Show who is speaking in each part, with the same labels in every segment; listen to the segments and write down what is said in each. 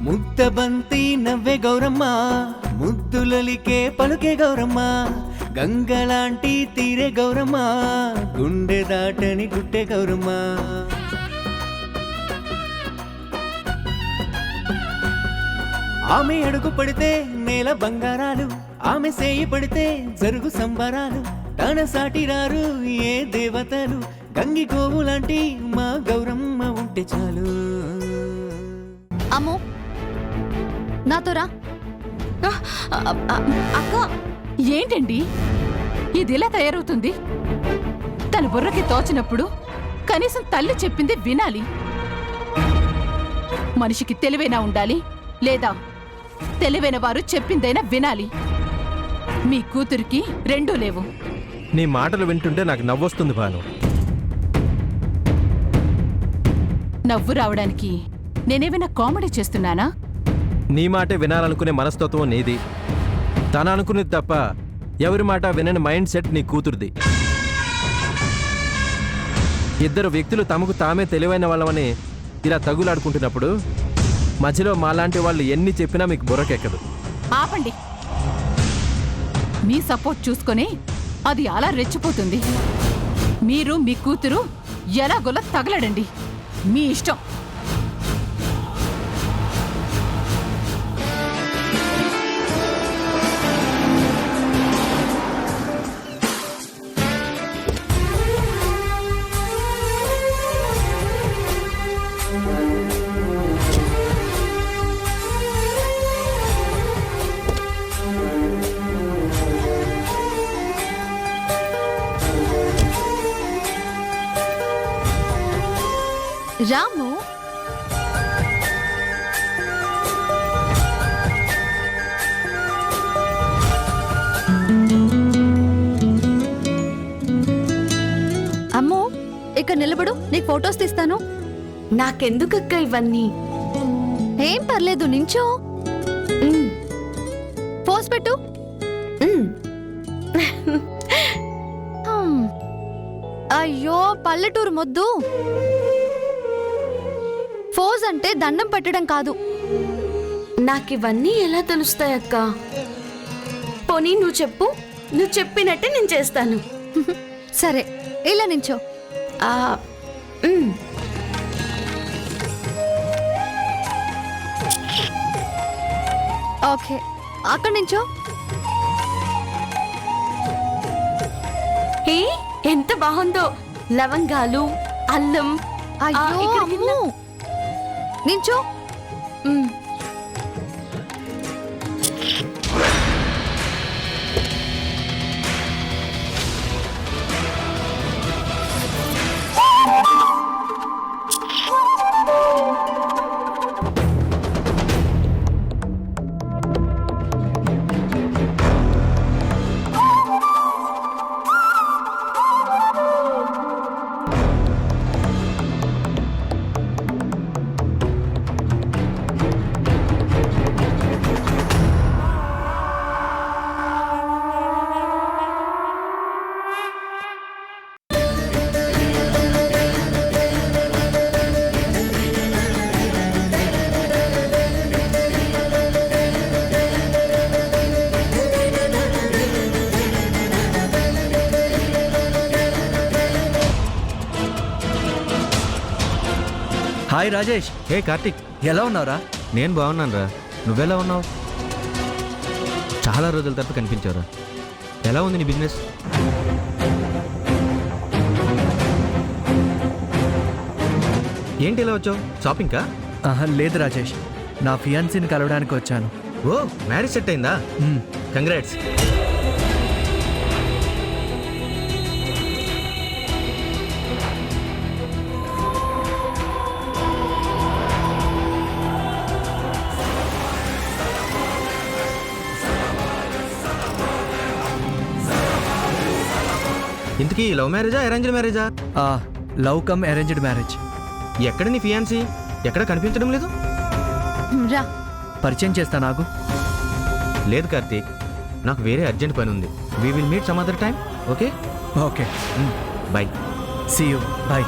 Speaker 1: ముద్దబంతి నవ్వే గౌరమ్మ, ముద్దులలికే పలుకే గౌరమ్మ, గంగలాంటి తీరే గౌరమ్మ, గుండె దాటని గుట్టే గౌరమ్మ. ఆమె అడుగు పడితే నేల బంగారాలు, ఆమె సేయి పడితే జరుగు సంబరాలు, తన సాటిరారు ఏ దేవతలు, గంగి గోవు లాంటి మా గౌరమ్మ ఉంటే చాలు.
Speaker 2: అమ్మో నాతో రా.
Speaker 3: అక్క ఏంటండి ఇది ఇలా తయారవుతుంది? తన బుర్రకి తోచినప్పుడు కనీసం తల్లి చెప్పింది వినాలి. మనిషికి తెలివైనా ఉండాలి, లేదా తెలివైన వారు చెప్పిందైనా వినాలి. మీ కూతురికి రెండూ లేవు.
Speaker 4: నీ మాటలు వింటుంటే నాకు నవ్వొస్తుంది భాను.
Speaker 3: నవ్వు రావడానికి నేనేమైనా కామెడీ చేస్తున్నానా?
Speaker 4: నీ మాటే వినాలనుకునే మనస్తత్వం నీది, తన అనుకునేది తప్ప ఎవరి మాట వినని మైండ్ సెట్ నీ కూతురుది. ఇద్దరు వ్యక్తులు తమకు తామే తెలివైన వాళ్ళమని ఇలా తగులాడుకుంటున్నప్పుడు మధ్యలో మాలాంటి వాళ్ళు ఎన్ని చెప్పినా మీకు బుర్రకెక్కదు.
Speaker 3: ఆపండి. మీ సపోర్ట్ చూసుకొని అది అలా రెచ్చిపోతుంది. మీరు మీ కూతురు ఎలాగోలా తగలడండి, మీ ఇష్టం.
Speaker 2: రాము అమ్మో ఇక్కడ నిలబడు, నీకు ఫొటోస్ తీస్తాను.
Speaker 5: నాకెందుకక్క ఇవన్నీ?
Speaker 2: ఏం పర్లేదు, నించో. పోజ్ పెట్టు. అయ్యో పల్లెటూరు మొద్దు. ఫోజ్ అంటే దండం పెట్టడం కాదు.
Speaker 5: నాకివన్నీ ఎలా తెలుస్తాయక్క? పోనీ నువ్వు చెప్పు, నువ్వు చెప్పినట్టే నేను చేస్తాను.
Speaker 2: సరే ఇలా నించో. ఓకే అక్కడ నించో.
Speaker 5: ఏ ఎంత బాగుందో, లవంగాలు, అల్లం.
Speaker 2: అయ్యో అమ్మో. నించో.
Speaker 6: హాయ్ రాజేష్.
Speaker 4: హే కార్తిక్,
Speaker 6: ఎలా ఉన్నావురా?
Speaker 4: నేను బాగున్నాను రా, నువ్వెలా ఉన్నావు? చాలా రోజుల తర్వాత కనిపించావురా. ఎలా ఉంది నీ బిజినెస్? ఏంటి ఇలా వచ్చావు? షాపింగ్కా?
Speaker 6: లేదు రాజేష్, నా ఫియాన్సీని కలవడానికి వచ్చాను.
Speaker 4: ఓ మ్యారేజ్ సెట్ అయిందా? కంగ్రాట్స్. ఇంతకీ లవ్ మ్యారేజా అరేంజ్డ్ మ్యారేజా?
Speaker 6: Love come arranged marriage.
Speaker 4: ఎక్కడ నీ ఫియాన్సీ? ఎక్కడ కనిపించడం లేదు.
Speaker 2: రా
Speaker 6: పరిచయం చేస్తా నాకు.
Speaker 4: లేదు కార్తీక్, నాకు వేరే అర్జెంట్ పని ఉంది. We will meet some other time. Okay
Speaker 6: okay
Speaker 4: bye.
Speaker 6: See you. Bye.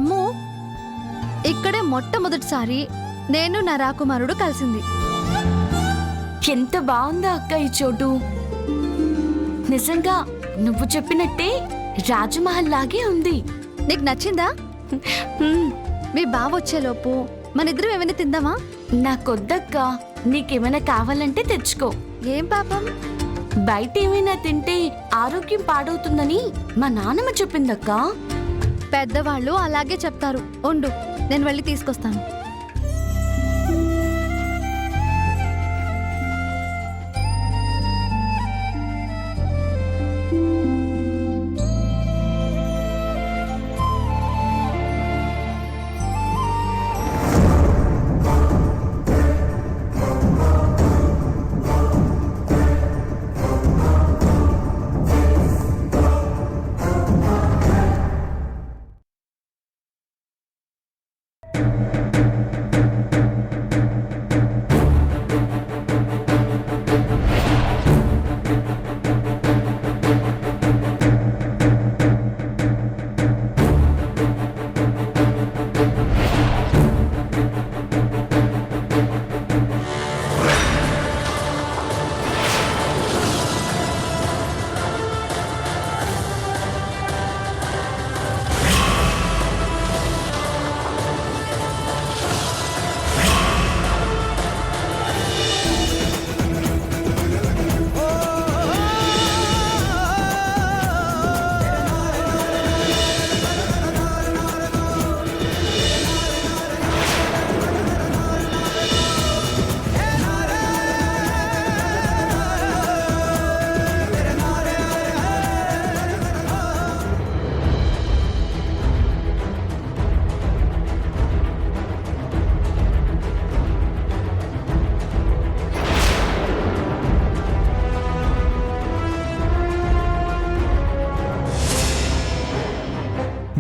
Speaker 2: Ammu ఇక్కడే మొట్టమొదటిసారి నేను నా రాకుమారుడు కలిసింది.
Speaker 5: ఎంత బాగుందో అక్క ఈ చోటు. నిజంగా నువ్వు చెప్పినట్టే రాజమహల్ లాగే ఉంది.
Speaker 2: నీకు నచ్చిందా?
Speaker 5: హ్మ్,
Speaker 2: మీ బావ వచ్చేలోపు మన ఇద్దరం ఏమైనా తిందామా?
Speaker 5: నాకొద్దక్క. నీకేమైనా కావాలంటే తెచ్చుకో.
Speaker 2: ఏం పాపం?
Speaker 5: బయట ఏమైనా తింటే ఆరోగ్యం పాడవుతుందని మా నాన్నమ్మ చెప్పిందక్క.
Speaker 2: పెద్దవాళ్ళు అలాగే చెప్తారు. ఉండు, నేను వెళ్ళి తీసుకొస్తాను.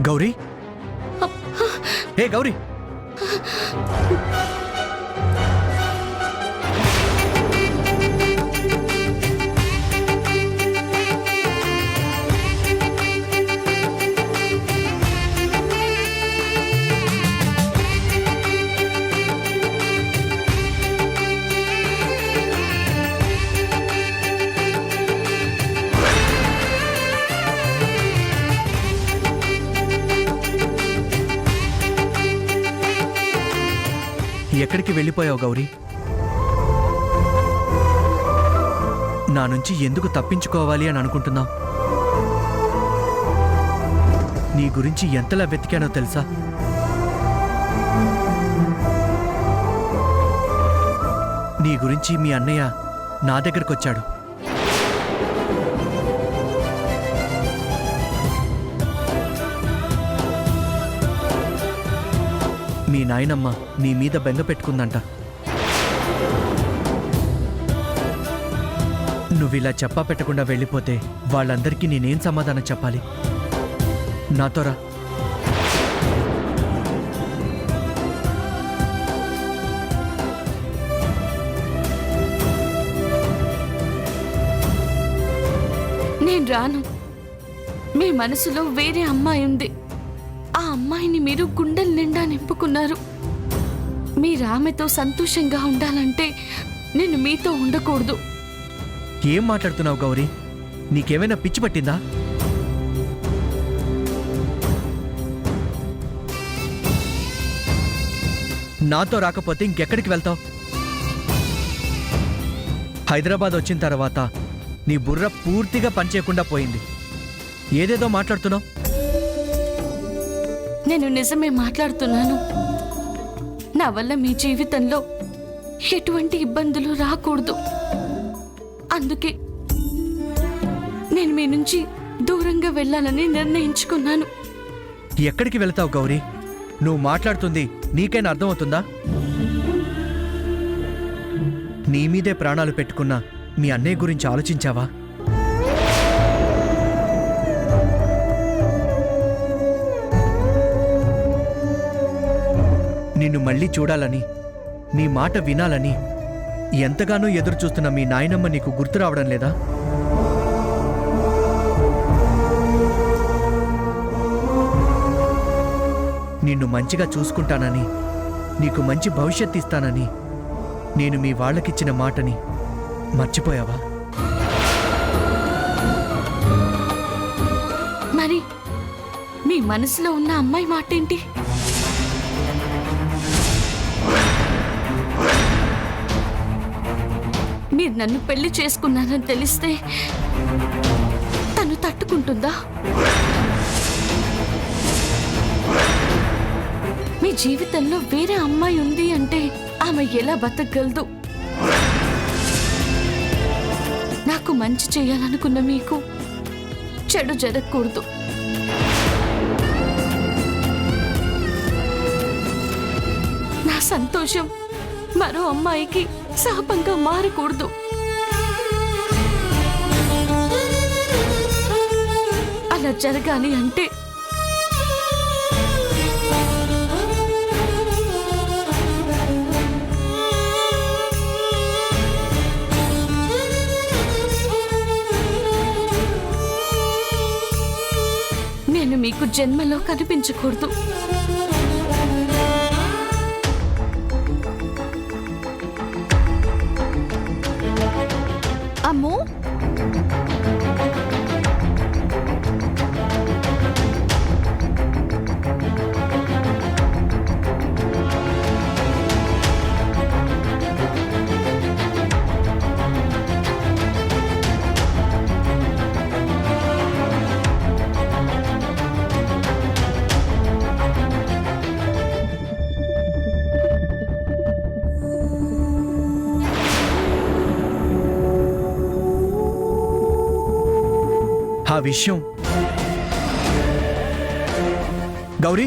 Speaker 6: గౌరీ, హే గౌరీ, ఎక్కడికి వెళ్ళిపోయావు గౌరీ? నా నుంచి ఎందుకు తప్పించుకోవాలి అని అనుకుంటున్నావు? నీ గురించి ఎంతలా వెతికానో తెలుసా? నీ గురించి మీ అన్నయ్య నా దగ్గరకు వచ్చాడు. మీ నాయనమ్మ నీ మీద బెంగ పెట్టుకుందంట. నువ్విలా చెప్పా పెట్టకుండా వెళ్ళిపోతే వాళ్ళందరికీ నేనేం సమాధానం చెప్పాలి? నాతో రా.
Speaker 5: నేను రాను. మీ మనసులో వేరే అమ్మాయి ఉంది. ఆ అమ్మాయిని మీరు గుండెల నిండా నింపుకున్నారు. మీరు ఆమెతో సంతోషంగా ఉండాలంటే నేను మీతో ఉండకూడదు.
Speaker 6: ఏం మాట్లాడుతున్నావు గౌరీ? నీకేమైనా పిచ్చి పట్టిందా? నాతో రాకపోతే ఇంకెక్కడికి వెళ్తావు? హైదరాబాద్ వచ్చిన తర్వాత నీ బుర్ర పూర్తిగా పనిచేయకుండా పోయింది. ఏదేదో మాట్లాడుతున్నావు.
Speaker 5: నేను నిజమే మాట్లాడుతున్నాను. నా వల్ల మీ జీవితంలో ఎటువంటి ఇబ్బందులు రాకూడదు. అందుకే నేను మీ నుంచి దూరంగా వెళ్ళాలని నిర్ణయించుకున్నాను.
Speaker 6: ఎక్కడికి వెళ్తావు గౌరీ? నువ్వు మాట్లాడుతుంది నీకైనా అర్థమవుతుందా? నీ మీదే ప్రాణాలు పెట్టుకున్న మీ అన్నయ్య గురించి ఆలోచించావా? నిన్ను మళ్ళీ చూడాలని, నీ మాట వినాలని ఎంతగానో ఎదురు చూస్తున్న మీ నాయనమ్మ నీకు గుర్తు రావడం లేదా? నిన్ను మంచిగా చూసుకుంటానని నీకు మంచి భవిష్యత్తు ఇస్తానని నేను మీ వాళ్ళకిచ్చిన మాటని మర్చిపోయావా?
Speaker 5: మరి మీ మనసులో ఉన్న అమ్మాయి మాట ఏంటి? మీరు నన్ను పెళ్లి చేసుకున్నారని తెలిస్తే తను తట్టుకుంటుందా? మీ జీవితంలో వేరే అమ్మాయి ఉంది అంటే ఆమె ఎలా బతకగలదు? నాకు మంచి చేయాలనుకున్న మీకు చెడు జరగకూడదు. నా సంతోషం మరో అమ్మాయికి శాపంగా మారకూడదు. అలా జరగాలి అంటే నేను మీకు జన్మలో కనిపించకూడదు.
Speaker 2: అమ్ము,
Speaker 6: ఆ విషయం గౌరీ,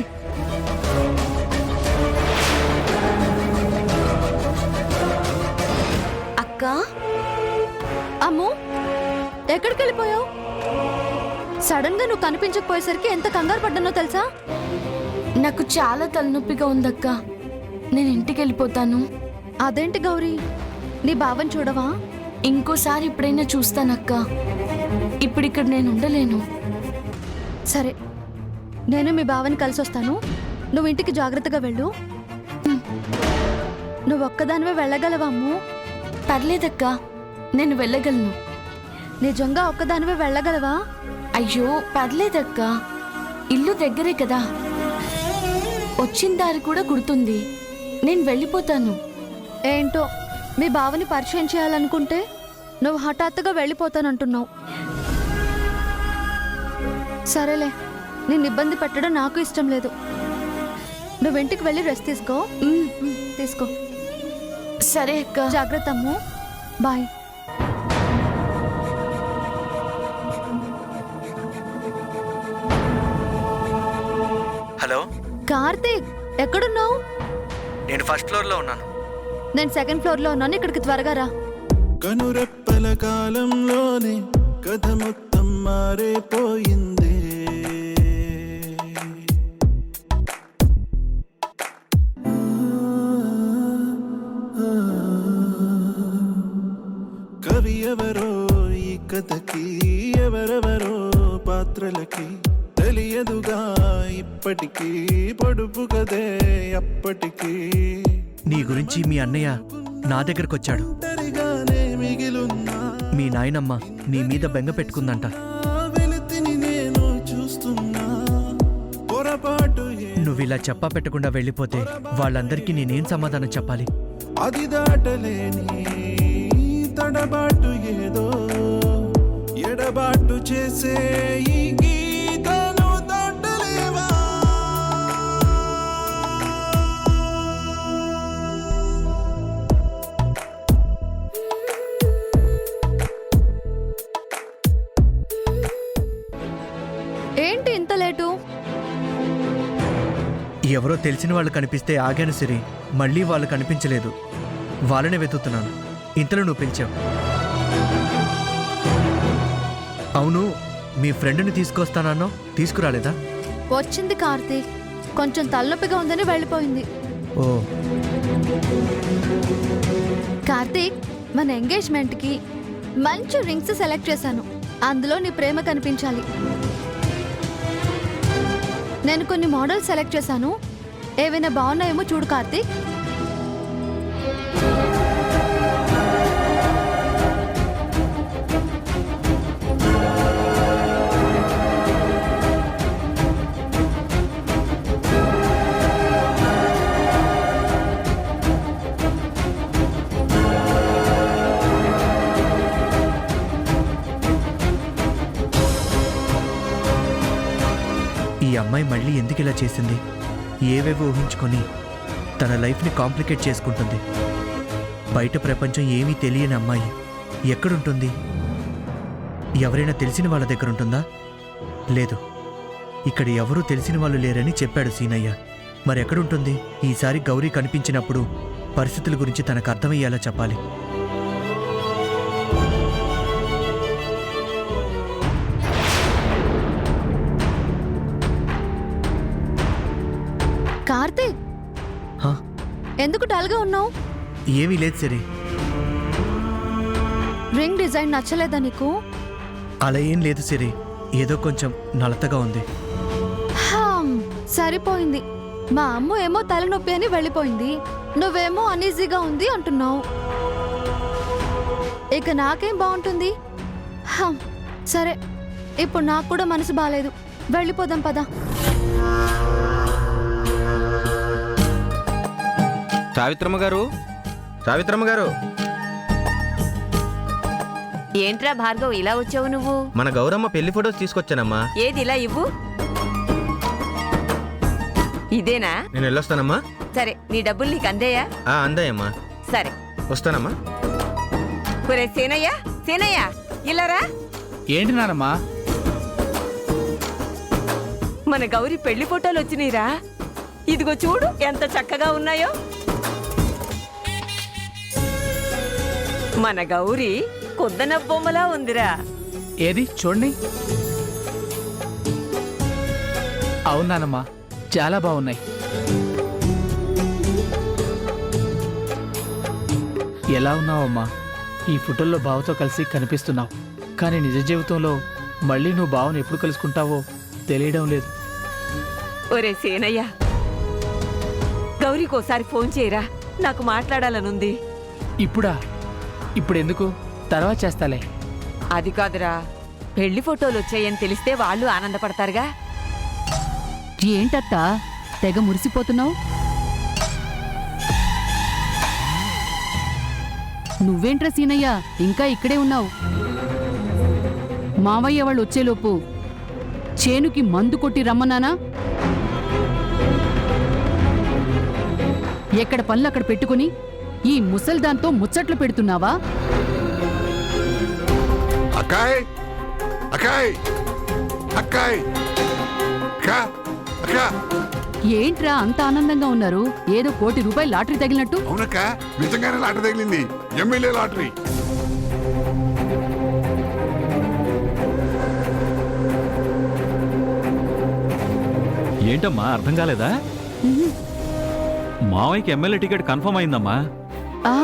Speaker 5: అక్క,
Speaker 2: అమ్ము, ఎక్కడికి వెళ్ళిపోయావు? సడన్ గా నువ్వు కనిపించకపోయేసరికి ఎంత కంగారు పడ్డానో తెలుసా?
Speaker 5: నాకు చాలా తలనొప్పిగా ఉందక్క. నేను ఇంటికి వెళ్ళిపోతాను.
Speaker 2: అదేంటి గౌరీ, నీ భావం చూడవా?
Speaker 5: ఇంకోసారి ఎప్పుడైనా చూస్తానక్క. ఇప్పుడు ఇక్కడ నేను ఉండలేను.
Speaker 2: సరే, నేను మీ బావని కలిసి వస్తాను. నువ్వు ఇంటికి జాగ్రత్తగా వెళ్ళు. నువ్వు ఒక్కదానివే వెళ్ళగలవా అమ్ము?
Speaker 5: పర్లేదక్క, నేను వెళ్ళగలను.
Speaker 2: నిజంగా ఒక్కదానివే వెళ్ళగలవా?
Speaker 5: అయ్యో పర్లేదక్క, ఇల్లు దగ్గరే కదా, వచ్చిన దారి కూడా గుర్తుంది. నేను వెళ్ళిపోతాను.
Speaker 2: ఏంటో, మీ బావని పరిచయం చేయాలనుకుంటే నువ్వు హఠాత్తుగా వెళ్ళిపోతానంటున్నావు. సరేలే, నిన్ను ఇబ్బంది పెట్టడం నాకు ఇష్టం లేదు. నువ్వు ఇంటికి వెళ్ళి రెస్ట్ తీసుకో. తీసుకో.
Speaker 5: సరే అక్క.
Speaker 2: జాగ్రత్త అమ్ము. బాయ్.
Speaker 6: హలో
Speaker 2: కార్తీక్, ఎక్కడున్నావు?
Speaker 6: నేను ఫస్ట్ ఫ్లోర్లో ఉన్నాను.
Speaker 2: నేను సెకండ్ ఫ్లోర్లో ఉన్నాను. ఇక్కడికి త్వరగా రా.
Speaker 7: కనురెప్పల కాలంలోనే కథ మొత్తం మారిపోయింది. కవి ఎవరో ఈ కథకి, ఎవరెవరో పాత్రలకి తెలియదుగా ఇప్పటికీ, పొడుపు కదే అప్పటికీ.
Speaker 6: నీ గురించి మీ అన్నయ్య నా దగ్గరకు వచ్చాడు.
Speaker 7: ఒంటరిగానే మిగిలున్నా
Speaker 6: మీ నాయనమ్మ నీ మీద బెంగ పెట్టుకుందంట.
Speaker 7: వెలితిని నేను చూస్తున్నా, పొరపాటు
Speaker 6: నువ్విలా చెప్పా పెట్టకుండా వెళ్ళిపోతే వాళ్ళందరికీ నేనేం సమాధానం చెప్పాలి?
Speaker 7: అది దాటలేని తడబాటు ఏదో, ఎడబాటు చేసే ఈ గీతను దాటలేవా?
Speaker 2: ఏంటి ఇంత లేటు?
Speaker 6: ఎవరో తెలిసిన వాళ్ళు కనిపిస్తే ఆగాను సిరి. మళ్ళీ వాళ్ళు కనిపించలేదు. వాళ్ళనే వెతుకుతున్నాను. ఇంతలో నువ్వు పిలిచావు. అవును, మీ ఫ్రెండ్ని తీసుకొస్తానన్నావు, తీసుకురాలేదా?
Speaker 2: వచ్చింది కార్తీక్. కొంచెం తలనొప్పిగా ఉందని వెళ్ళిపోయింది.
Speaker 6: ఓ,
Speaker 2: కార్తీక్, మన ఎంగేజ్మెంట్కి మంచి రింగ్స్ సెలెక్ట్ చేశాను. అందులో నీ ప్రేమ కనిపించాలి. నేను కొన్ని మోడల్స్ సెలెక్ట్ చేశాను, ఏవైనా బాగున్నాయేమో చూడు కార్తీక్.
Speaker 6: ఈ అమ్మాయి మళ్ళీ ఎందుకు ఇలా చేసింది? ఏవేవో ఊహించుకొని తన లైఫ్ని కాంప్లికేట్ చేసుకుంటుంది. బయట ప్రపంచం ఏమీ తెలియని అమ్మాయి ఎక్కడుంటుంది? ఎవరైనా తెలిసిన వాళ్ళ దగ్గర ఉంటుందా? లేదు, ఇక్కడ ఎవరూ తెలిసిన వాళ్ళు లేరని చెప్పాడు సీనయ్య. మరెక్కడుంటుంది? ఈసారి గౌరీ కనిపించినప్పుడు పరిస్థితుల గురించి తనకు అర్థమయ్యేలా చెప్పాలి.
Speaker 2: కార్తీక్,
Speaker 6: హా?
Speaker 2: ఎందుకు డల్గా ఉన్నావు?
Speaker 6: ఏమీ లేదు సరే.
Speaker 2: రింగ్ డిజైన్ నచ్చలేదా నీకు?
Speaker 6: అలా ఏం లేదు సిరి, ఏదో కొంచెం నలతగా ఉంది.
Speaker 2: హామ్, సరిపోయింది. మా అమ్మ ఏమో తలనొప్పి అని వెళ్ళిపోయింది, నువ్వేమో అనీజీగా ఉంది అంటున్నావు. ఇక నాకేం బాగుంటుంది? హామ్, సరే, ఇప్పుడు నాకు కూడా మనసు బాలేదు, వెళ్ళిపోదాం పదా.
Speaker 4: సావిత్రమ్మ గారు, సావిత్రమ్మ గారు.
Speaker 8: ఏంట్రా భార్గవ్ ఇలా వచ్చావు నువ్వు?
Speaker 4: మన గౌరమ్మ పెళ్లి ఫొటోస్ తీసుకొచ్చానమ్మా.
Speaker 8: ఏది ఇలా ఇవ్వు. ఇదేనా?
Speaker 4: నేను వెళ్ళొస్తానమ్మా.
Speaker 8: సరే, నీ డబ్బులు నీకు అందేయా?
Speaker 4: అందాయమ్మా.
Speaker 8: సరే
Speaker 4: వస్తానమ్మా.
Speaker 8: ఒరే సేనయ్య, సేనయ్య ఇలారా.
Speaker 9: ఏంటి నానమ్మా?
Speaker 8: మన గౌరీ పెళ్లి ఫోటోలు వచ్చినాయిరా. ఇదిగో చూడు ఎంత చక్కగా ఉన్నాయో. మన గౌరీ కొద్దన బొమ్మలా ఉందిరా.
Speaker 9: ఏది చూడండి. అవునానమ్మా, చాలా బాగున్నాయి. ఎలా ఉన్నావమ్మా? ఈ ఫోటోల్లో బావతో కలిసి కనిపిస్తున్నావు, కానీ నిజ జీవితంలో మళ్ళీ నువ్వు బావను ఎప్పుడు కలుసుకుంటావో తెలియడం లేదు.
Speaker 8: ఒరే సేనయ్య, గౌరీకోసారి ఫోన్ చేయరా, నాకు మాట్లాడాలనుంది.
Speaker 9: ఇప్పుడా? ఇప్పుడెందుకు? తర్వాత చేస్తాలే.
Speaker 8: అది కాదురా, పెళ్లి ఫోటోలు వచ్చాయని తెలిస్తే వాళ్ళు ఆనందపడతారుగా.
Speaker 3: ఏంటత్తా తెగ మురిసిపోతున్నావు? నువ్వేంట్రా సీనయ్య ఇంకా ఇక్కడే ఉన్నావు? మావయ్య వాళ్ళు వచ్చేలోపు చేనుకి మందు కొట్టి రమ్మన్నానా? ఎక్కడ పనులు అక్కడ పెట్టుకుని ఈ ముసల్దాంతో ముచ్చట్లు పెడుతున్నావా?
Speaker 10: అక్కాయ్, అక్కాయ్, అక్కాయ్, అక్కా, అక్కా.
Speaker 3: ఏంట్రా అంత ఆనందంగా ఉన్నారు? ఏదో ₹1,00,00,000 లాటరీ తగిలినట్టు.
Speaker 10: అవునక్క, నిజంగానే లాటరీ తగిలింది. MLA lottery.
Speaker 11: ఏంటమ్మా అర్థం కాలేదా? మావయ్యకి ఎమ్మెల్యే టికెట్ కన్ఫర్మ్ అయిందమ్మా.
Speaker 3: ఆ?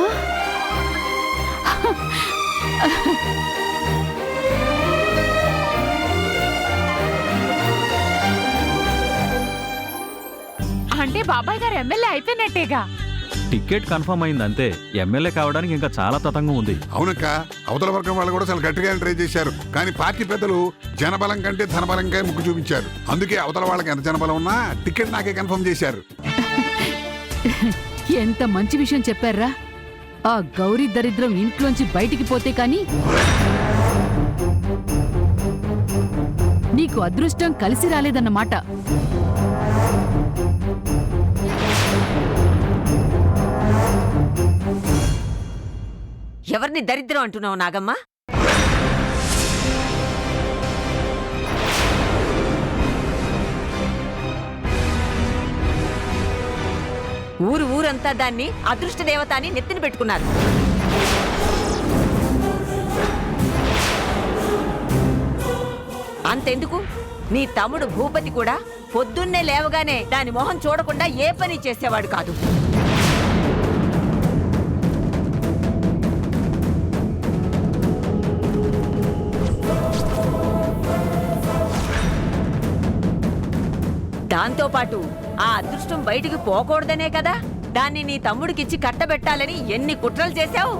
Speaker 5: అంటే బాబాయ్ గారు ఎమ్మెల్యే అయిపోయినట్టేగా.
Speaker 11: టికెట్ కన్ఫర్మ్ అయింది అంతే. ఎమ్మెల్యే కావడానికి ఇంకా చాలా తతంగం ఉంది.
Speaker 10: అవునక్క, అవతల వర్గం వాళ్ళు కూడా చాలా గట్టిగా ట్రై చేశారు, కానీ పార్టీ పెద్దలు జనబలం కంటే ధనబలంగా ముగ్గు చూపించారు. అందుకే అవతల వాళ్ళకి ఎంత జనబలం ఉన్నా టికెట్ నాకే కన్ఫర్మ్ చేశారు.
Speaker 3: ఎంత మంచి విషయం చెప్పారా. ఆ గౌరీ దరిద్రం ఇంట్లోంచి బయటికి పోతే కాని నీకు అదృష్టం కలిసి రాలేదన్నమాట.
Speaker 8: ఎవరిని దరిద్రం అంటున్నావు నాగమ్మ? ఊరంతా దాన్ని అదృష్ట దేవత అని నెత్తిన పెట్టుకున్నారు. అంతెందుకు, నీ తమ్ముడు భూపతి కూడా పొద్దున్నే లేవగానే దాని మొహం చూడకుండా ఏ పని చేసేవాడు కాదు. దాంతోపాటు ఆ అదృష్టం బయటికి పోకూడదనే కదా దాన్ని నీ తమ్ముడికిచ్చి కట్టబెట్టాలని ఎన్ని కుట్రలు చేశావు.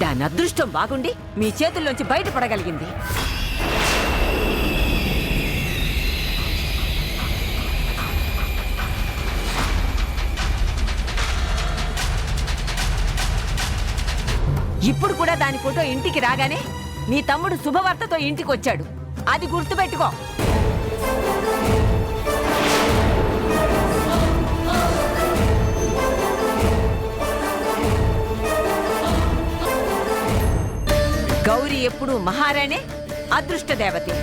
Speaker 8: దాని అదృష్టం బాగుండి మీ చేతుల్లోంచి బయటపడగలిగింది. ఇప్పుడు కూడా దాని ఫోటో ఇంటికి రాగానే నీ తమ్ముడు శుభవార్తతో ఇంటికి వచ్చాడు. అది గుర్తుపెట్టుకో. గౌరీ ఎప్పుడు మహారాణే, అదృష్ట దేవతే.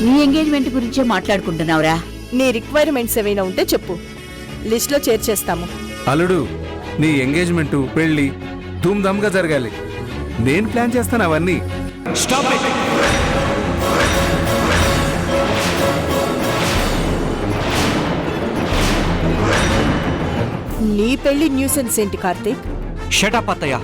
Speaker 12: నీ ఎంగేజ్మెంట్ గురించే మాట్లాడుకుంటున్నావురా.
Speaker 13: నీ రిక్వైర్మెంట్స్ ఏమైనా ఉంటే చెప్పు, లిస్ట్లో చేర్చేస్తాము.
Speaker 14: అల్లుడు, నీ ఎంగేజ్మెంటు పెళ్లి ధూమ్ధామ్గా జరగాలి. నేను ప్లాన్ చేస్తాను అవన్నీ.
Speaker 6: Stop it.
Speaker 13: నీ పెళ్లి న్యూసెన్స్ ఏంటి కార్తీక్?
Speaker 6: షటప్ అత్తయ్య.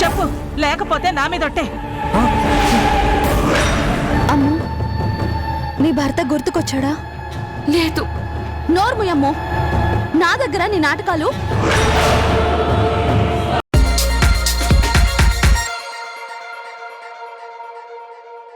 Speaker 13: చెప్పు, లేకపోతే నా మీదొట్టే.
Speaker 2: అమ్మో, నీ భర్త గుర్తుకొచ్చాడా?
Speaker 5: లేదు.
Speaker 2: నోర్ముయమ్మో, నా దగ్గర నీ నాటకాలు.